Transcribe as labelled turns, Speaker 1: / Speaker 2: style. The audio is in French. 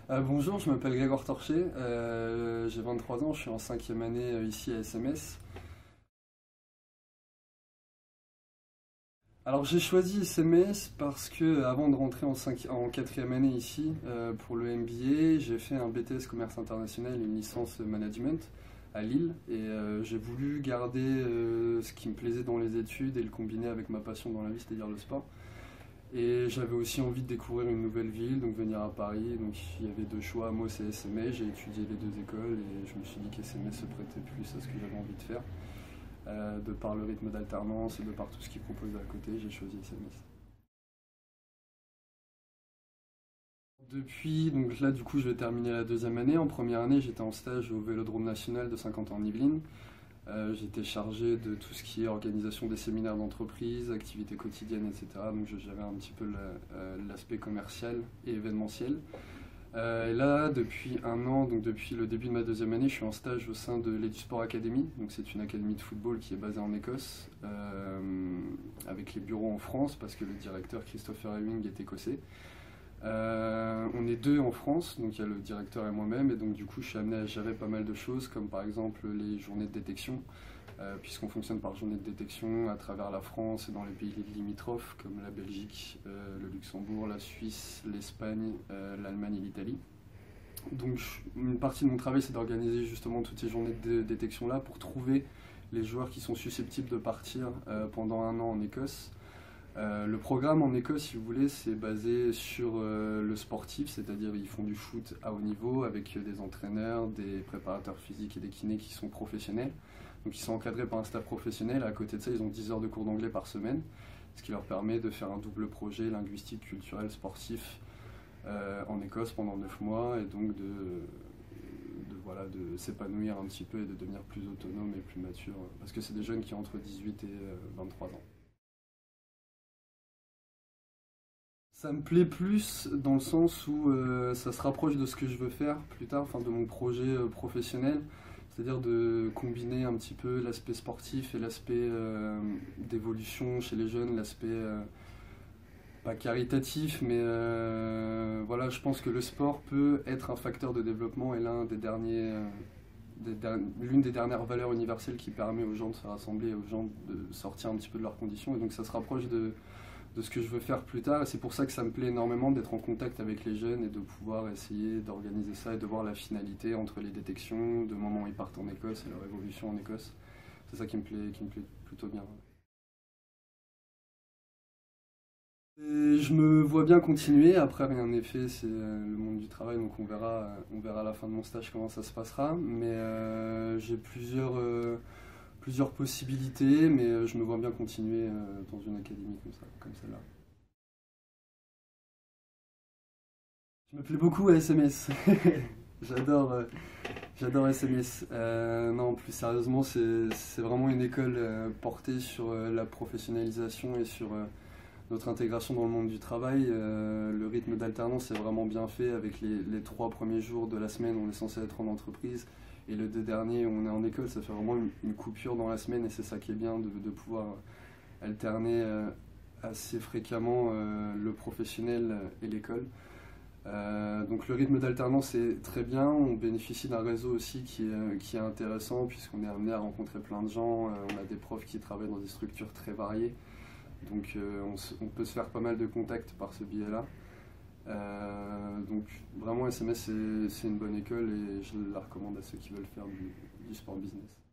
Speaker 1: Bonjour, je m'appelle Grégoire Torcher, j'ai 23 ans, je suis en cinquième année ici à SMS. Alors j'ai choisi SMS parce que avant de rentrer en quatrième année ici pour le MBA, j'ai fait un BTS Commerce International et une licence Management à Lille et j'ai voulu garder ce qui me plaisait dans les études et le combiner avec ma passion dans la vie, c'est-à-dire le sport. Et j'avais aussi envie de découvrir une nouvelle ville, donc venir à Paris. Donc il y avait deux choix, moi c'est SMS, j'ai étudié les deux écoles et je me suis dit qu'SMS se prêtait plus à ce que j'avais envie de faire. De par le rythme d'alternance et de par tout ce qu'ils proposait à côté, j'ai choisi SMS. Depuis, donc là du coup je vais terminer la deuxième année. En première année j'étais en stage au Vélodrome National de Saint-Quentin-en-Yvelines. J'étais chargé de tout ce qui est organisation des séminaires d'entreprise, activités quotidiennes, etc. Donc je gérais un petit peu l'aspect commercial et événementiel. Et là, depuis un an, donc depuis le début de ma deuxième année, je suis en stage au sein de l'Edusport Academy. Donc c'est une académie de football qui est basée en Écosse, avec les bureaux en France, parce que le directeur Christopher Ewing est écossais. On est deux en France, donc il y a le directeur et moi-même, et donc du coup je suis amené à gérer pas mal de choses, comme par exemple les journées de détection, puisqu'on fonctionne par journée de détection à travers la France et dans les pays limitrophes, comme la Belgique, le Luxembourg, la Suisse, l'Espagne, l'Allemagne et l'Italie. Donc une partie de mon travail c'est d'organiser justement toutes ces journées de détection-là pour trouver les joueurs qui sont susceptibles de partir pendant un an en Écosse. Le programme en Écosse, si vous voulez, c'est basé sur le sportif, c'est-à-dire ils font du foot à haut niveau avec des entraîneurs, des préparateurs physiques et des kinés qui sont professionnels. Donc ils sont encadrés par un staff professionnel. À côté de ça, ils ont 10 heures de cours d'anglais par semaine, ce qui leur permet de faire un double projet linguistique, culturel, sportif en Écosse pendant 9 mois et donc voilà, de s'épanouir un petit peu et de devenir plus autonome et plus mature. Parce que c'est des jeunes qui ont entre 18 et 23 ans. Ça me plaît plus dans le sens où ça se rapproche de ce que je veux faire plus tard, enfin de mon projet professionnel, c'est-à-dire de combiner un petit peu l'aspect sportif et l'aspect d'évolution chez les jeunes, l'aspect pas caritatif, mais voilà, je pense que le sport peut être un facteur de développement et l'un des derniers, l'une des dernières valeurs universelles qui permet aux gens de se rassembler, aux gens de sortir un petit peu de leurs conditions, et donc ça se rapproche de ce que je veux faire plus tard. Et c'est pour ça que ça me plaît énormément d'être en contact avec les jeunes et de pouvoir essayer d'organiser ça et de voir la finalité entre les détections, de moment où ils partent en Écosse et leur évolution en Écosse. C'est ça qui me plaît plutôt bien. Et je me vois bien continuer, après rien n'est fait, c'est le monde du travail, donc on verra à la fin de mon stage comment ça se passera. Mais j'ai plusieurs possibilités, mais je me vois bien continuer dans une académie comme ça, comme celle-là. Je me plais beaucoup à SMS. J'adore j'adore SMS. Non, plus sérieusement, c'est vraiment une école portée sur la professionnalisation et sur notre intégration dans le monde du travail. Le rythme d'alternance est vraiment bien fait avec les 3 premiers jours de la semaine où on est censé être en entreprise et les 2 derniers où on est en école. Ça fait vraiment une coupure dans la semaine et c'est ça qui est bien de pouvoir alterner assez fréquemment le professionnel et l'école. Donc le rythme d'alternance est très bien, on bénéficie d'un réseau aussi qui est intéressant puisqu'on est amené à rencontrer plein de gens, on a des profs qui travaillent dans des structures très variées, donc on peut se faire pas mal de contacts par ce biais-là. Donc vraiment SMS c'est une bonne école et je la recommande à ceux qui veulent faire du sport business.